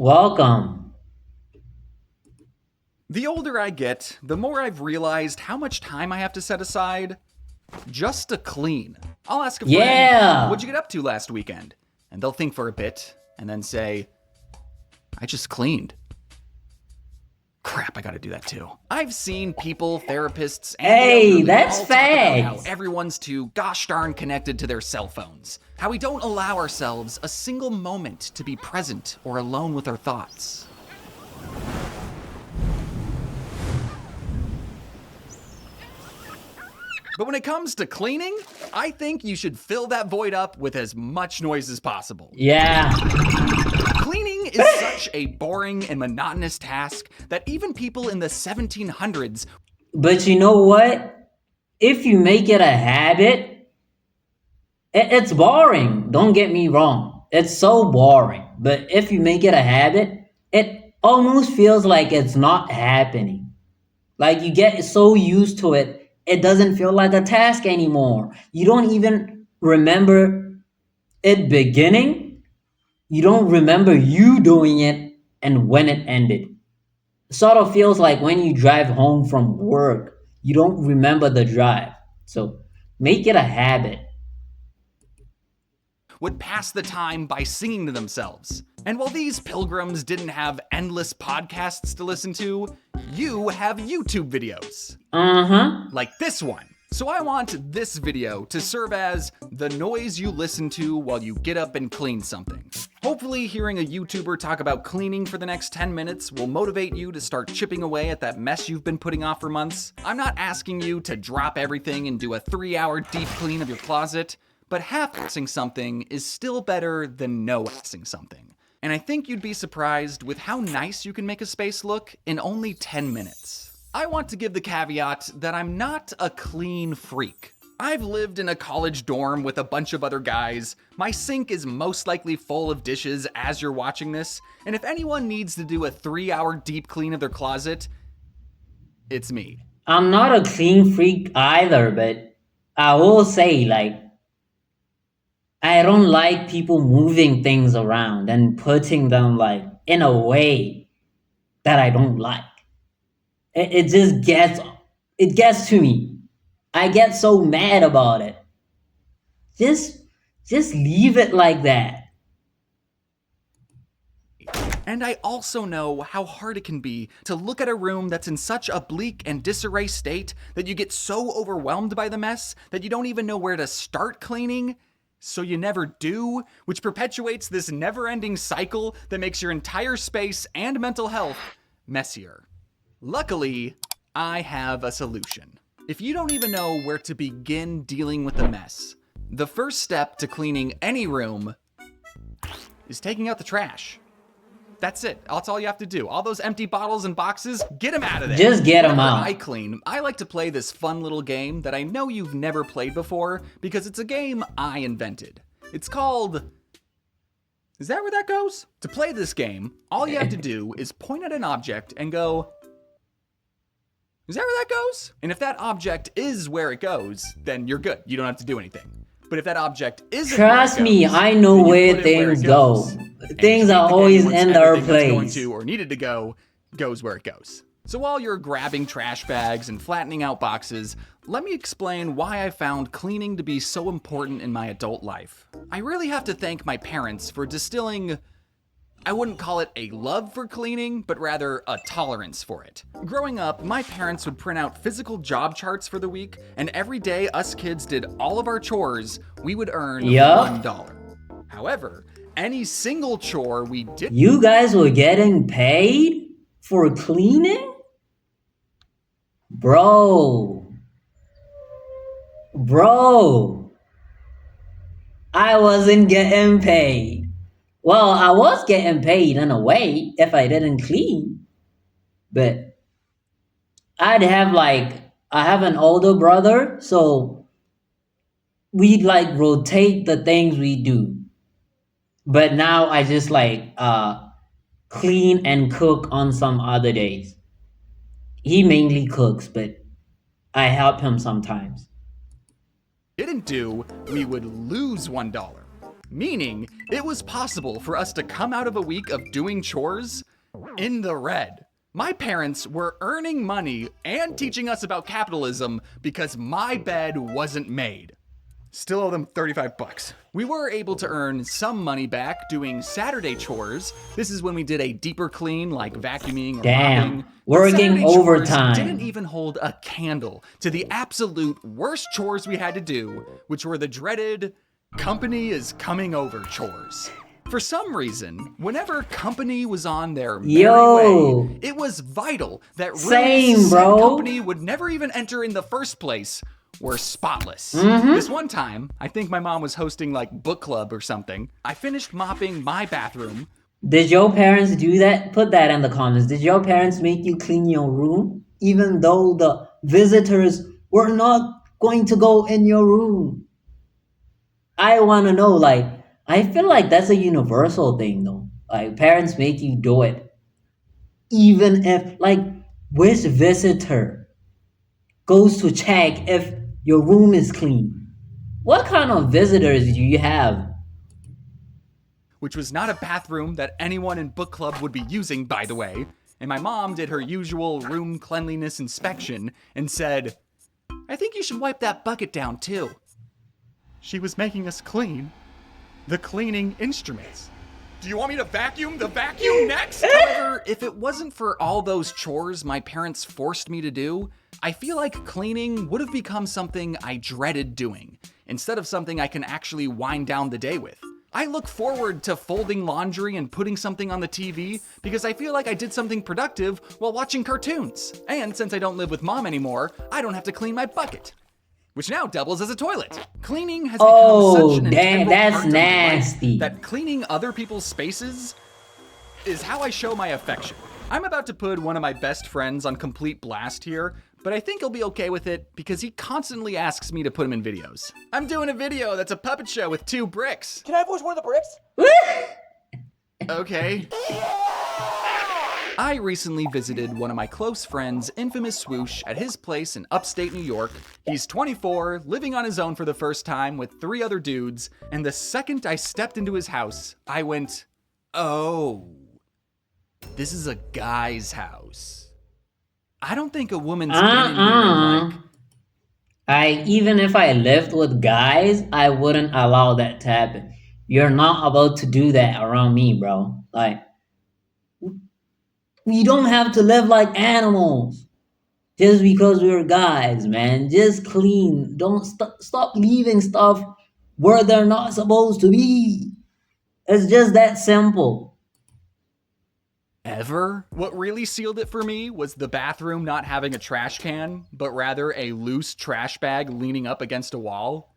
Welcome. The older I get, the more I've realized how much time I have to set aside just to clean. I'll ask a friend, Yeah. what'd you get up to last weekend? And they'll think for a bit and then say, I just cleaned. Crap, I gotta do that too. I've seen people, therapists, and the Hey, elderly that's all talk about how facts. everyone's too gosh darn connected to their cell phones. How we don't allow ourselves a single moment to be present or alone with our thoughts. But when it comes to cleaning, I think you should fill that void up with as much noise as possible. Yeah. Cleaning is such a boring and monotonous task that even people in the 1700s. But you know what? If you make it a habit, it's boring. Don't get me wrong. It's so boring. But if you make it a habit, it almost feels like it's not happening. Like you get so used to it, it doesn't feel like a task anymore. You don't even remember it beginning. You don't remember you doing it and when it ended. Sort of feels like when you drive home from work, you don't remember the drive. So make it a habit. Would pass the time by singing to themselves. And while these pilgrims didn't have endless podcasts to listen to, you have YouTube videos. Like this one. So I want this video to serve as the noise you listen to while you get up and clean something. Hopefully hearing a YouTuber talk about cleaning for the next 10 minutes will motivate you to start chipping away at that mess you've been putting off for months. I'm not asking you to drop everything and do a 3-hour deep clean of your closet, but half-assing something is still better than no-assing something. And I think you'd be surprised with how nice you can make a space look in only 10 minutes. I want to give the caveat that I'm not a clean freak. I've lived in a college dorm with a bunch of other guys. My sink is most likely full of dishes as you're watching this, and if anyone needs to do a 3-hour deep clean of their closet, it's me. I'm not a clean freak either, but I will say, like, I don't like people moving things around and putting them, like, in a way that I don't like. It just gets to me. I get so mad about it. Just just leave it like that. And I also know how hard it can be to look at a room that's in such a bleak and disarray state that you get so overwhelmed by the mess that you don't even know where to start cleaning, so you never do, which perpetuates this never-ending cycle that makes your entire space and mental health messier. Luckily, I have a solution. If you don't even know where to begin dealing with the mess, the first step to cleaning any room is taking out the trash. That's it. That's all you have to do. All those empty bottles and boxes, get them out of there. Just get 'em Whenever out. I clean, I like to play this fun little game that I know you've never played before because it's a game I invented. It's called... Is that where that goes? To play this game, all you have to do is point at an object and go... Is that where that goes? And if that object is where it goes, then you're good. You don't have to do anything. But if that object isn't Trust where it me, goes, I know then you where put it where things it go. goes. And Things you are think the always game once in their everything that's going place. to or needed to go goes where it goes. So while you're grabbing trash bags and flattening out boxes, let me explain why I found cleaning to be so important in my adult life. I really have to thank my parents for distilling... I wouldn't call it a love for cleaning, but rather a tolerance for it. Growing up, my parents would print out physical job charts for the week, and every day us kids did all of our chores, we would earn Yup. $1. However, any single chore we did... You guys were getting paid for cleaning? Bro. Bro. I wasn't getting paid. Well, I was getting paid in a way if I didn't clean. But I'd have I have an older brother, so we'd like rotate the things we do. But now I just clean and cook on some other days. He mainly cooks, but I help him sometimes. didn't do, we would lose $1. meaning it was possible for us to come out of a week of doing chores in the red. My parents were earning money and teaching us about capitalism because my bed wasn't made. Still owe them $35. We were able to earn some money back doing Saturday chores. This is when we did a deeper clean like vacuuming or mopping. Working overtime. Didn't even hold a candle to the absolute worst chores we had to do, which were the dreaded company is coming over chores. For some reason, whenever company was on their merry way, it was vital that rooms said company would never even enter in the first place were spotless. This one time, I think my mom was hosting like book club or something. I finished mopping my bathroom. Did your parents do that? Put that in the comments. Did your parents make you clean your room even though the visitors were not going to go in your room? I want to know, like, I feel like that's a universal thing though. Like, parents make you do it. Even if, like, which visitor goes to check if your room is clean? What kind of visitors do you have? Which was not a bathroom that anyone in book club would be using, by the way. And my mom did her usual room cleanliness inspection and said, I think you should wipe that bucket down too. She was making us clean the cleaning instruments. Do you want me to vacuum the vacuum next? However, if it wasn't for all those chores my parents forced me to do, I feel like cleaning would have become something I dreaded doing, instead of something I can actually wind down the day with. I look forward to folding laundry and putting something on the TV because I feel like I did something productive while watching cartoons. And since I don't live with mom anymore, I don't have to clean my bucket, which now doubles as a toilet. Cleaning has become such an integral part of my life that cleaning other people's spaces is how I show my affection. I'm about to put one of my best friends on complete blast here, but I think he'll be okay with it because he constantly asks me to put him in videos. I'm doing a video that's a puppet show with 2 bricks. Can I voice one of the bricks? Okay. I recently visited one of my close friends, Infamous Swoosh, at his place in upstate New York. He's 24, living on his own for the first time with 3 other dudes, and the second I stepped into his house, I went, oh, this is a guy's house. I don't think a woman's been in here in like... Even if I lived with guys, I wouldn't allow that to happen. You're not about to do that around me, bro. Like, we don't have to live like animals just because we're guys, man. Just clean. Don't stop leaving stuff where they're not supposed to be. It's just that simple. Ever? What really sealed it for me was the bathroom not having a trash can, but rather a loose trash bag leaning up against a wall.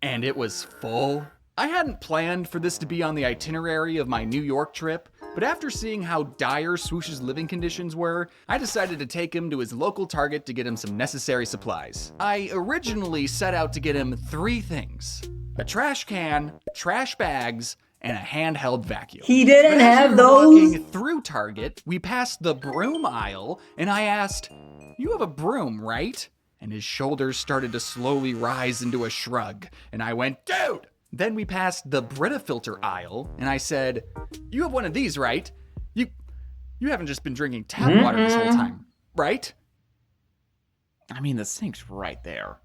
And it was full. I hadn't planned for this to be on the itinerary of my New York trip, but after seeing how dire Swoosh's living conditions were, I decided to take him to his local Target to get him some necessary supplies. I originally set out to get him 3 things: a trash can, trash bags, and a handheld vacuum. He didn't have those? Walking through Target, we passed the broom aisle, and I asked, "You have a broom, right?" And his shoulders started to slowly rise into a shrug, and I went, "Dude!" Then we passed the Brita filter aisle, and I said, "You have one of these, right? You haven't just been drinking tap water this whole time, right?" I mean, the sink's right there.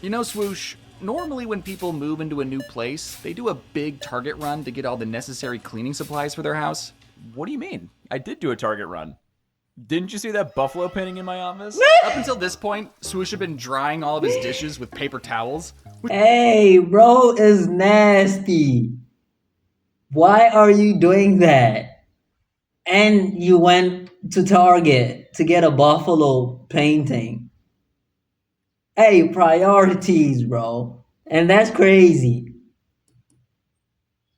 You know, Swoosh, normally when people move into a new place, they do a big Target run to get all the necessary cleaning supplies for their house. What do you mean? I did do a Target run. Didn't you see that buffalo painting in my office? Up until this point, Swoosh had been drying all of his dishes with paper towels. Hey, bro is nasty. Why are you doing that? And you went to Target to get a buffalo painting. Hey, priorities, bro. And that's crazy.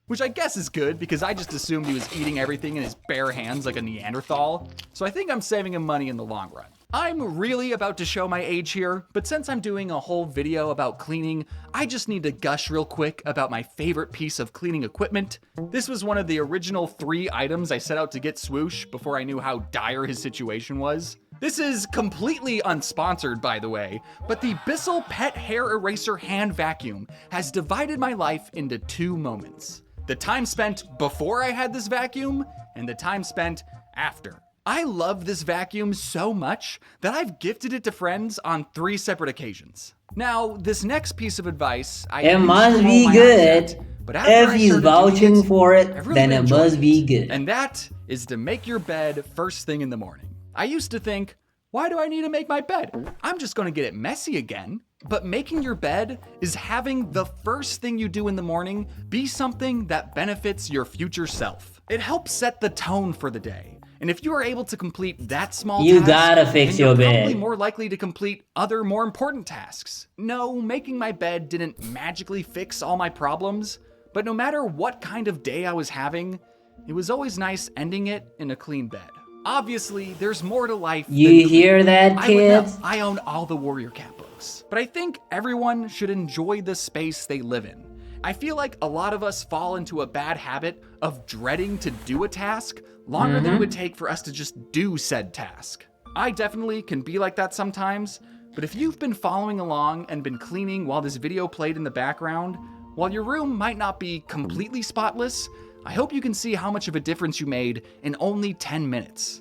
Which I guess is good, because I just assumed he was eating everything in his bare hands like a Neanderthal. So I think I'm saving him money in the long run. I'm really about to show my age here, but since I'm doing a whole video about cleaning, I just need to gush real quick about my favorite piece of cleaning equipment. This was one of the original 3 items I set out to get Swoosh before I knew how dire his situation was. This is completely unsponsored, by the way, but the Bissell Pet Hair Eraser Hand Vacuum has divided my life into 2 moments. The time spent before I had this vacuum, and the time spent after. I love this vacuum so much that I've gifted it to friends on 3 separate occasions. Now, this next piece of advice, it must be good. But after if I he's started vouching doing it, for it, I really then it enjoyed must be good. And that is to make your bed first thing in the morning. I used to think, why do I need to make my bed? I'm just gonna get it messy again. But making your bed is having the first thing you do in the morning be something that benefits your future self. It helps set the tone for the day. And if you are able to complete that small you task, gotta fix then your you're bed. probably more likely to complete other more important tasks. No, making my bed didn't magically fix all my problems, but no matter what kind of day I was having, it was always nice ending it in a clean bed. Obviously, there's more to life than You hear that, kids? I own all the Warrior Cat books, but I think everyone should enjoy the space they live in. I feel like a lot of us fall into a bad habit of dreading to do a task longer than it would take for us to just do said task. I definitely can be like that sometimes, but if you've been following along and been cleaning while this video played in the background, while your room might not be completely spotless, I hope you can see how much of a difference you made in only 10 minutes.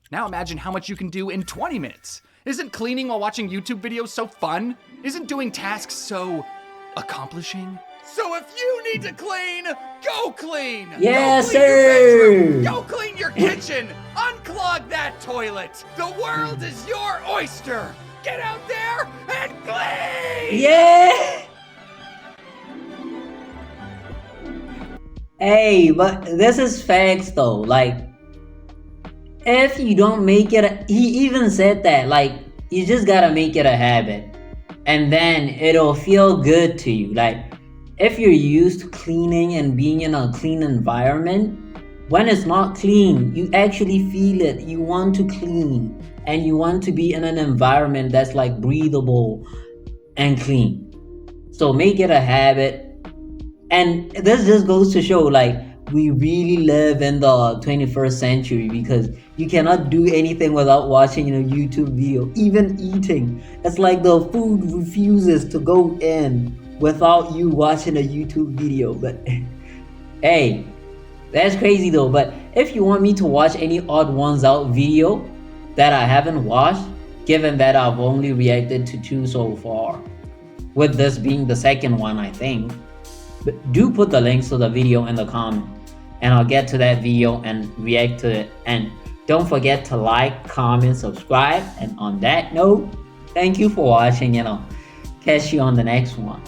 Now imagine how much you can do in 20 minutes. Isn't cleaning while watching YouTube videos so fun? Isn't doing tasks so accomplishing? So if you need to clean, go clean! Yes, go clean sir! Your bedroom. Go clean your kitchen! Unclog that toilet! The world is your oyster! Get out there and clean! Yeah! Hey, but this is facts though. Like, if you don't make it, he even said that, like, you just gotta make it a habit. And then it'll feel good to you. Like, if you're used to cleaning and being in a clean environment, when it's not clean, you actually feel it. You want to clean. And you want to be in an environment that's like breathable and clean. So make it a habit. And this just goes to show, like, we really live in the 21st century because you cannot do anything without watching a YouTube video. Even eating, it's like the food refuses to go in without you watching a YouTube video. But hey, that's crazy though. But if you want me to watch any Odd Ones Out video that I haven't watched, given that I've only reacted to 2 so far, with this being the second one, I think, but do put the links to the video in the comment, and I'll get to that video and react to it. And don't forget to like, comment, subscribe. And on that note, thank you for watching, and I'll catch you on the next one.